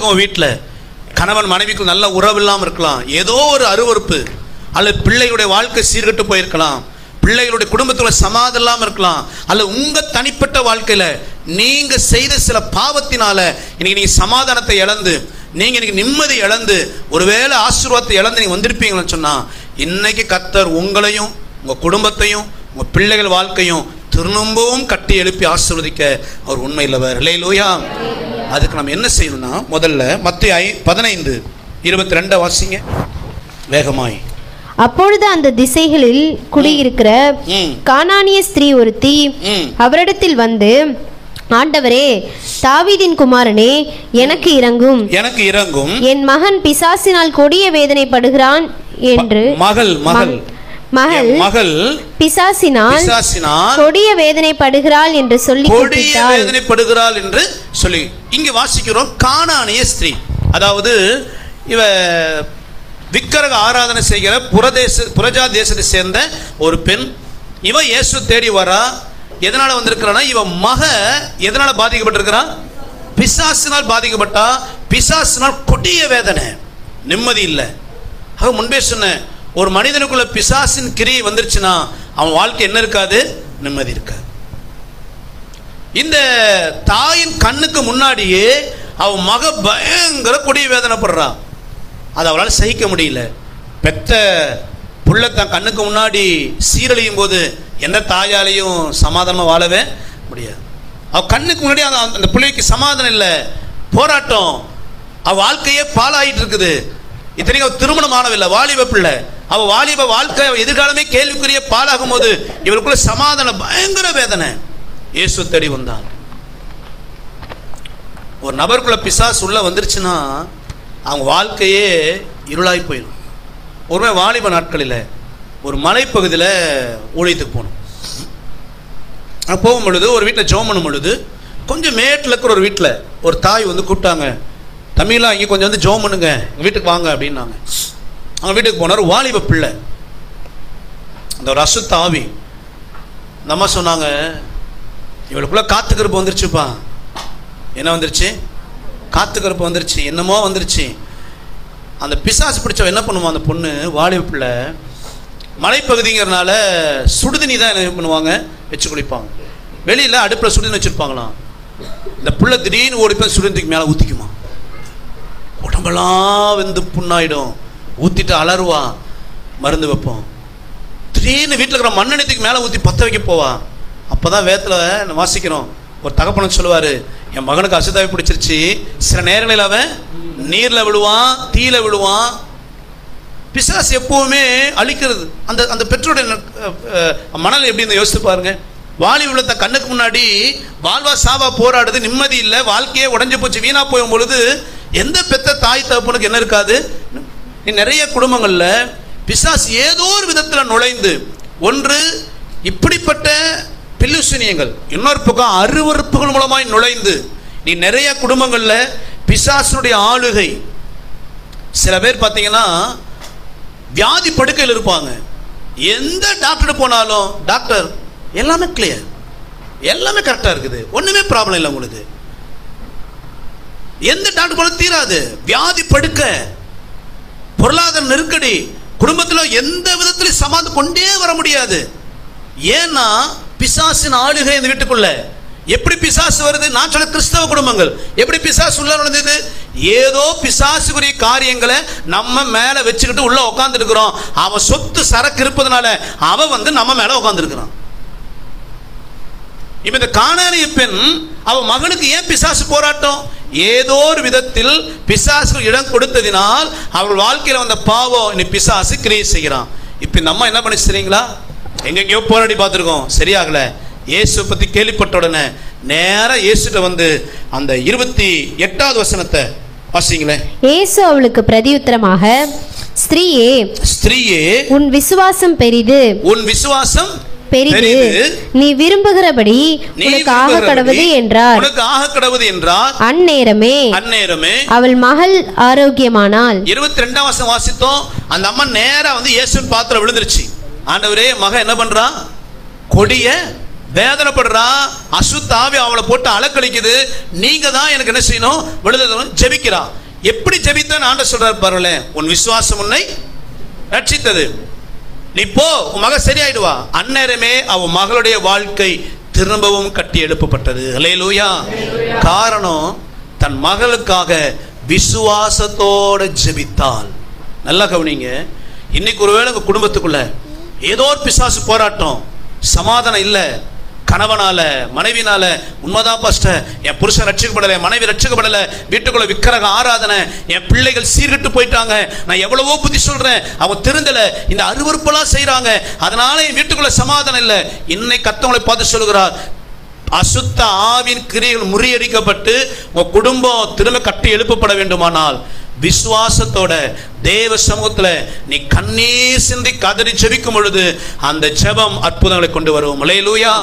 இருக்கும் வீட்டில், கணவன் மனைவிக்கு நல்ல உறவு இல்லாமல் இருக்கலாம், ஏதோ ஒரு அருவருப்பு, அல்லது பிள்ளைகளுடைய வாழ்க்கை சீர்கட்டு போயிருக்கலாம், பிள்ளைகளுடைய குடும்பத்தில் சமாதானம் இல்லாமல் இருக்கலாம், அல்லது உங்கள் தனிப்பட்ட வாழ்க்கையில் நீங்கள் செய்த சில பாவத்தினால இன்னைக்கு நீங்கள் சமாதானத்தை இழந்து, நீங்கள் இன்னைக்கு நிம்மதி இழந்து, ஒருவேளை ஆசீர்வாதத்தை இழந்து நீங்கள் வந்திருப்பீங்கன்னு சொன்னால், இன்னைக்கு கர்த்தர் உங்களையும் உங்கள் குடும்பத்தையும் உங்கள் பிள்ளைகள் வாழ்க்கையும் திரும்பவும் கட்டி எழுப்பி ஆசீர்வதிக்க அவர் உண்மையில்லவர். அல்லேலூயா. அதுக்கு நம்ம என்ன செய்யணும்னா, முதல்ல மத்தேயு 15:22 வாசிங்க வேகமாய். அப்பொழுது அந்த திசைகளில் குடியிருக்கிற கானானிய ஸ்திரீ ஒருத்தி அவரிடத்தில் வந்து, ஆண்டவரே, தாவீதின் குமாரனே, எனக்கு இரங்கும், எனக்கு இரங்கும், என் மகன் பிசாசினால் கொடிய வேதனைப்படுகிறான் என்று. மகள் பிசாசினால் கொடிய வேதனைப்படுகிறாள் என்று சொல்லி, கொடிய வேதனைப்படுகிறாள் என்று சொல்லி இங்க வாசிக்கிறோம். கானானிய ஸ்திரீ, அதாவது இவ விக்கிரக ஆராதனை செய்கிற புரஜா தேசத்தை சேர்ந்த ஒரு பெண். இவ இயேசு தேடி வரா. எதனால வந்திருக்கிறானா, இவ மக எதனால பாதிக்கப்பட்டிருக்கிறா? பிசாசினால் பாதிக்கப்பட்டா. பிசாசினால் கொடிய வேதனை, நிம்மதி இல்லை. அவ முன்பே சொன்ன, ஒரு மனிதனுக்குள்ள பிசாசின் கிரியை வந்துருச்சுன்னா அவன் வாழ்க்கை என்ன இருக்காது? நிம்மதி இருக்காது. இந்த தாயின் கண்ணுக்கு முன்னாடியே அவன் மக பயங்கர கொடிய வேதனைப்படுறா. அது அவளால் சகிக்க முடியல. பெத்த புள்ள தன் கண்ணுக்கு முன்னாடி சீரழியும் போது எந்த தாயாலையும் சமாதானமாக வாழவே முடியாது. அவள் கண்ணுக்கு முன்னாடி அந்த பிள்ளைக்கு சமாதானம் இல்லை, போராட்டம். அவள் வாழ்க்கையே பாலாயிட்டு இருக்குது. இத்தனைக்கு அவள் திருமணம் ஆனவில்லை, வாலிப பிள்ளை. அவள் வாலிப வாழ்க்கை எதிர்காலமே கேள்விக்குரிய பாலாகும் போது இவருக்குள்ள சமாதான பயங்கர வேதனை. இயேசு தேடி வந்தான். ஒரு நபருக்குள்ள பிசாசு உள்ள வந்துருச்சுன்னா அவங்க வாழ்க்கையே இருளாய் போயிடும். ஒருவே வாலிப நாட்களில் ஒரு மலைப்பகுதியில் ஊழியத்துக்கு போகணும். போகும் பொழுது ஒரு வீட்டில் ஜெபம் பண்ணும் பொழுது கொஞ்சம் மேட்டில் இருக்கிற ஒரு வீட்டில் ஒரு தாய் வந்து கூப்பிட்டாங்க, தம்பிலாம் இங்கே கொஞ்சம் வந்து ஜெபம் பண்ணுங்க, எங்கள் வீட்டுக்கு வாங்க அப்படின்னாங்க. அவங்க வீட்டுக்கு போனார். வாலிப பிள்ளை, அந்த ஒரு அசுத்த ஆவி. இந்த அம்மா சொன்னாங்க, இவளுக்குள்ள காத்துக்கருப்பு வந்துருச்சுப்பா. என்ன வந்துருச்சு? காத்துக்கருப்பு வந்துருச்சு, என்னமோ வந்துருச்சு. அந்த பிசாசு பிடிச்சவ என்ன பண்ணுவான், அந்த பொண்ணு வாலிப பிள்ளை, மலைப்பகுதிங்கிறனால சுடுதண்ணி தான் என்ன பண்ணுவாங்க, வச்சு குளிப்பாங்க. வெளியில் அடுப்பில் சுடுதண்ணி வச்சுருப்பாங்களாம். இந்த பிள்ளை திடீர்னு ஓடி போய் சுடுதண்ணிக்கு மேலே ஊற்றிக்குமா. உடம்பெல்லாம் வந்து புண்ணாயிடும். ஊற்றிட்டு அலறுவா. மருந்து வைப்போம். திடீர்னு வீட்டில் இருக்கிற மண்ணெண்ணத்துக்கு மேலே ஊற்றி பற்ற வைக்க போவா. அப்போ தான் வேத்தில் வாசிக்கிறோம், ஒரு தகப்பன சொல்லுவார், என் மகனுக்கு அசுத்தாவி பிடிச்சிருச்சு. சில நேரங்களில் அவன் நீரில் விழுவான், தீயில விழுவான். பிசாசு எப்பவுமே அழிக்கிறது. அந்த அந்த பெற்றோருடைய மனநிலை எப்படி யோசித்து பாருங்க. வாலி உள்ள கண்ணுக்கு முன்னாடி வாழ்வா சாவா போராடுது, நிம்மதி இல்லை, வாழ்க்கையே உடஞ்சி போச்சு, வீணா போகும் பொழுது எந்த பெத்த தாய் தகப்பனுக்கு என்ன இருக்காது? நிறைய குடும்பங்களில் பிசாசு ஏதோ ஒரு விதத்தில் நுழைந்து, ஒன்று இப்படிப்பட்ட பில்லுசனியங்கள், இன்னொரு பக்கம் அருவறுப்புகள் மூலமாய் நுழைந்து, நீ நிறைய குடும்பங்களில் பிசாசுடைய ஆளுகை. சில பேர் பார்த்தீங்கன்னா வியாதி படுக்கையில் இருப்பாங்க. எந்த டாக்டர் போனாலும், டாக்டர் எல்லாமே கிளியர், எல்லாமே கரெக்டாக இருக்குது, ஒன்றுமே ப்ராப்ளம் இல்லை உங்களுக்கு. எந்த டாக்டர் போல தீராது. வியாதி படுக்க, பொருளாதார நெருக்கடி, குடும்பத்தில் எந்த விதத்திலும் சமாதானம் கொண்டே வர முடியாது. ஏன்னா பிசாசின் ஆளுகை இந்த வீட்டுக்குள்ள. எப்படி பிசாசு வருது? நான் சொல்ல கிறிஸ்தவ குடும்பங்கள் எப்படி பிசாசு உள்ள நுழைந்தது? ஏதோ பிசாசுக்குரிய காரியங்களை நம்ம மேல வச்சுக்கிட்டு உள்ள உட்கார்ந்து இருக்கிறோம். அவன் சொத்து சரக்கு இருப்பதனால அவன் வந்து நம்ம மேல உட்கார்ந்து இருக்கிறான். இப்ப இந்த கானானிய பெண், அவன் மகனுக்கு ஏன் பிசாசு போராட்டம்? ஏதோ ஒரு விதத்தில் பிசாசு இடம் கொடுத்ததினால் அவள் வாழ்க்கையில் வந்த பாவம் இனி பிசாசு கிரியை செய்கிறான். இப்ப இந்த அம்மா என்ன பண்ணி தெரியுங்களா? எங்கெங்கயோ போராடி பார்த்துருக்கோம், சரியாகல. இயேசு பத்தி கேள்விப்பட்ட உடனே நேரா இயேசுட்ட வந்து அந்த 28வது வசனத்தை வாசிங்களேன். இயேசு அவளுக்கு பிரதியுத்தரமாக, ஸ்திரீயே, ஸ்திரீயே, உன் விசுவாசம் பெரிது, உன் விசுவாசம் பெரிது, நீ விரும்புகிறபடி உனக்கு ஆக கடவுது என்றார். உனக்கு ஆக கடவுது என்றார். அந்நேரமே அவள் மகள் ஆரோக்கியமானாள். 22ஆம் வசனம் வாசித்தோம். அந்த அம்மா நேரா வந்து இயேசுவின் பாத்திரம் விழுந்துருச்சு. ஆண்டவரே, மக என்ன பண்றான்? கொடிய வேதனைப்படுறா, அசுத்த ஆவி அவளை போட்டு அலக்கழிக்குது. நீங்க தான் எனக்கு என்ன செய்யணும், விடுதலை. ஜெபிக்கிறா. எப்படி ஜெபித்தான் ஆண்டவர் சொல்றாரு பாருங்களே, உன் விசுவாசம் உன்னை ரட்சித்தது, நீ போ, உன் மக சரியாயிடுவா. அந்நேரமே அவன் மகளுடைய வாழ்க்கை திரும்பவும் கட்டி எழுப்பப்பட்டது. அல்லேலூயா. காரணம், தன் மகளுக்காக விசுவாசத்தோட ஜெபித்தாள். நல்லா கவனிங்க. இன்னைக்கு ஒருவேளை உங்க குடும்பத்துக்குள்ள ஏதோ ஒரு பிசாசு போராட்டம், சமாதானம் இல்லை, கணவனால மனைவினால. உண்மைதான் பாஸ்டர், என் புருஷன் ரட்சிக்கப்படலை, மனைவி ரட்சிக்கப்படலை, வீட்டுக்குள்ள விக்கிரக ஆராதனை, என் பிள்ளைகள் சீர்கிட்டு போயிட்டாங்க, நான் எவ்வளவோ புத்தி சொல்றேன், அவங்க திருந்தல, இந்த அருவருப்பெல்லாம் செய்யறாங்க, அதனால என் வீட்டுக்குள்ள சமாதானம் இல்லை. இன்னைக்கு கர்த்தரை பார்த்து சொல்கிறார், அசுத்த ஆவின் கிரியைகள் முறியடிக்கப்பட்டு உங்க குடும்பம் திரும்ப கட்டி எழுப்பப்பட வேண்டுமானால் விசுவாசத்தோட தேவ சமூகத்துல நீ கண்ணீர் சிந்தி கதறி ஜெபிக்கும் பொழுது அந்த ஜெபம் அற்புதங்களை கொண்டு வரும். அல்லேலூயா.